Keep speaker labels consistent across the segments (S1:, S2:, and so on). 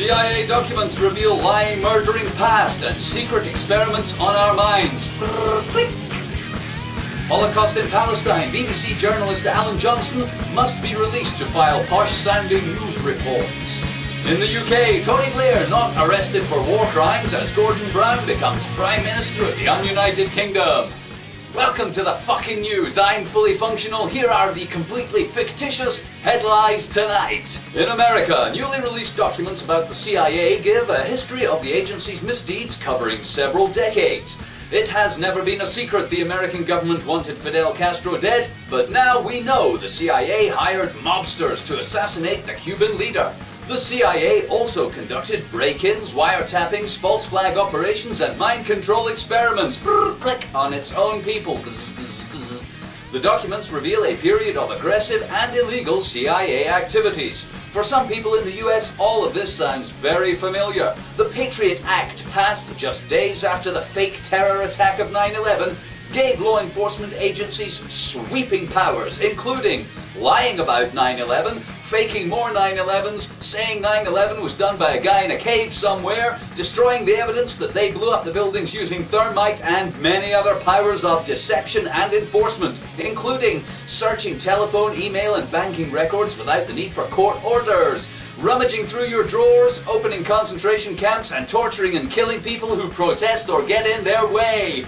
S1: CIA documents reveal lying, murdering past and secret experiments on our minds. Click. Holocaust in Palestine. BBC journalist Alan Johnson must be released to file posh-sounding news reports. In the UK, Tony Blair not arrested for war crimes as Gordon Brown becomes Prime Minister of the United Kingdom. Welcome to the fucking news. I'm fully functional. Here are the completely fictitious headlines tonight. In America, newly released documents about the CIA give a history of the agency's misdeeds covering several decades. It has never been a secret the American government wanted Fidel Castro dead, but now we know the CIA hired mobsters to assassinate the Cuban leader. The CIA also conducted break-ins, wiretappings, false flag operations and mind control experiments. Click on its own people. The documents reveal a period of aggressive and illegal CIA activities. For some people in the US, all of this sounds very familiar. The Patriot Act, passed just days after the fake terror attack of 9/11, gave law enforcement agencies sweeping powers, including lying about 9/11, faking more 9/11s, saying 9/11 was done by a guy in a cave somewhere, destroying the evidence that they blew up the buildings using thermite, and many other powers of deception and enforcement, including searching telephone, email and banking records without the need for court orders, rummaging through your drawers, opening concentration camps and torturing and killing people who protest or get in their way.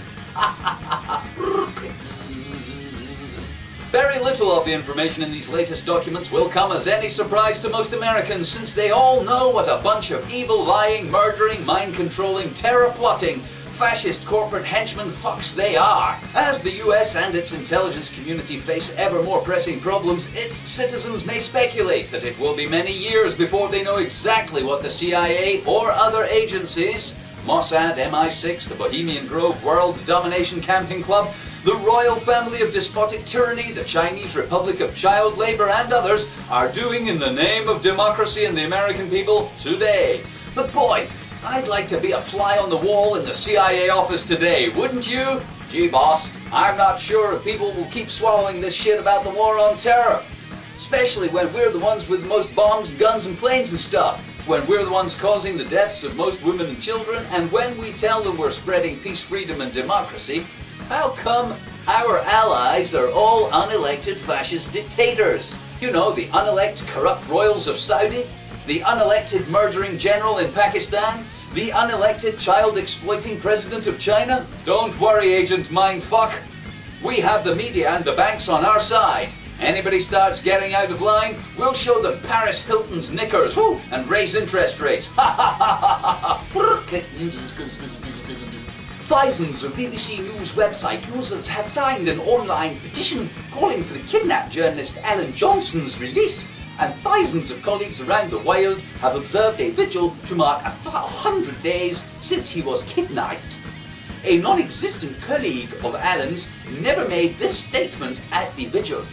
S1: Very little of the information in these latest documents will come as any surprise to most Americans, since they all know what a bunch of evil, lying, murdering, mind-controlling, terror-plotting, fascist corporate henchmen fucks they are. As the US and its intelligence community face ever more pressing problems, its citizens may speculate that it will be many years before they know exactly what the CIA or other agencies, Mossad, MI6, the Bohemian Grove World Domination Camping Club, the Royal Family of Despotic Tyranny, the Chinese Republic of Child Labor and others are doing in the name of democracy and the American people today. But boy, I'd like to be a fly on the wall in the CIA office today, wouldn't you? Gee boss, I'm not sure if people will keep swallowing this shit about the war on terror. Especially when we're the ones with the most bombs, guns and planes and stuff. When we're the ones causing the deaths of most women and children, and when we tell them we're spreading peace, freedom and democracy, how come our allies are all unelected fascist dictators? You know, the unelected corrupt royals of Saudi, the unelected murdering general in Pakistan, the unelected child-exploiting president of China? Don't worry, Agent Mindfuck. We have the media and the banks on our side. Anybody starts getting out of line, we'll show them Paris Hilton's knickers, woo, and raise interest rates. Thousands of BBC News website users have signed an online petition calling for the kidnapped journalist Alan Johnson's release, and thousands of colleagues around the world have observed a vigil to mark 100 days since he was kidnapped. A non-existent colleague of Alan's never made this statement at the vigil.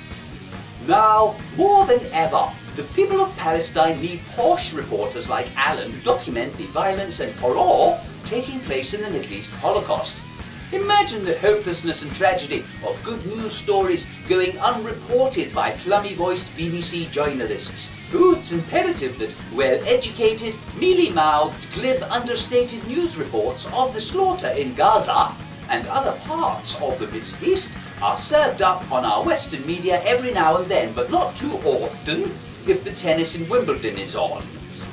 S1: Now, more than ever, the people of Palestine need posh reporters like Alan to document the violence and horror taking place in the Middle East Holocaust. Imagine the hopelessness and tragedy of good news stories going unreported by plummy-voiced BBC journalists. Ooh, it's imperative that well-educated, mealy-mouthed, glib, understated news reports of the slaughter in Gaza and other parts of the Middle East are served up on our Western media every now and then, but not too often if the tennis in Wimbledon is on.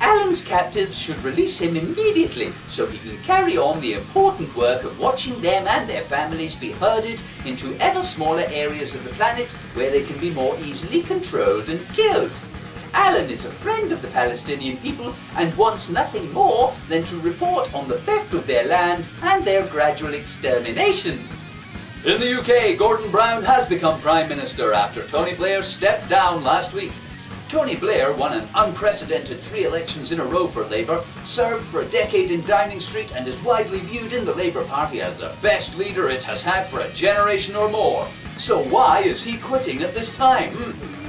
S1: Alan's captives should release him immediately so he can carry on the important work of watching them and their families be herded into ever smaller areas of the planet where they can be more easily controlled and killed. Alan is a friend of the Palestinian people and wants nothing more than to report on the theft of their land and their gradual extermination. In the UK, Gordon Brown has become Prime Minister after Tony Blair stepped down last week. Tony Blair won an unprecedented 3 elections in a row for Labour, served for a decade in Downing Street and is widely viewed in the Labour Party as the best leader it has had for a generation or more. So why is he quitting at this time?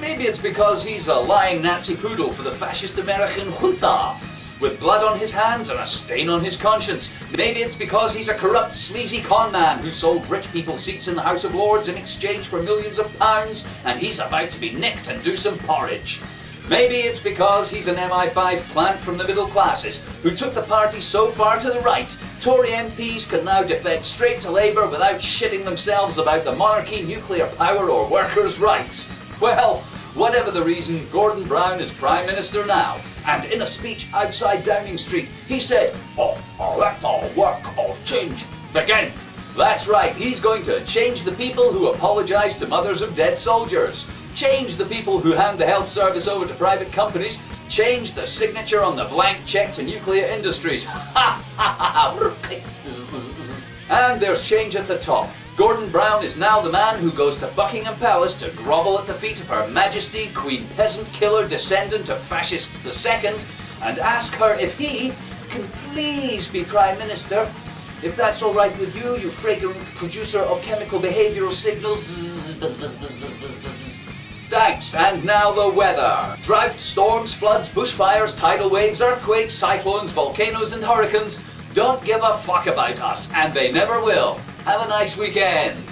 S1: Maybe it's because he's a lying Nazi poodle for the fascist American junta, with blood on his hands and a stain on his conscience. Maybe it's because he's a corrupt, sleazy con man who sold rich people seats in the House of Lords in exchange for millions of pounds, and he's about to be nicked and do some porridge. Maybe it's because he's an MI5 plant from the middle classes who took the party so far to the right, Tory MPs can now defect straight to Labour without shitting themselves about the monarchy, nuclear power or workers' rights. Well, whatever the reason, Gordon Brown is Prime Minister now, and in a speech outside Downing Street, he said, let the work of change begin. That's right, he's going to change the people who apologise to mothers of dead soldiers, change the people who hand the health service over to private companies, change the signature on the blank cheque to nuclear industries. And there's change at the top. Gordon Brown is now the man who goes to Buckingham Palace to grovel at the feet of Her Majesty Queen Peasant Killer descendant of Fascist II and ask her if he can please be Prime Minister. If that's all right with you, you fragrant producer of chemical behavioural signals. Thanks, and now the weather. Drought, storms, floods, bushfires, tidal waves, earthquakes, cyclones, volcanoes and hurricanes don't give a fuck about us, and they never will. Have a nice weekend.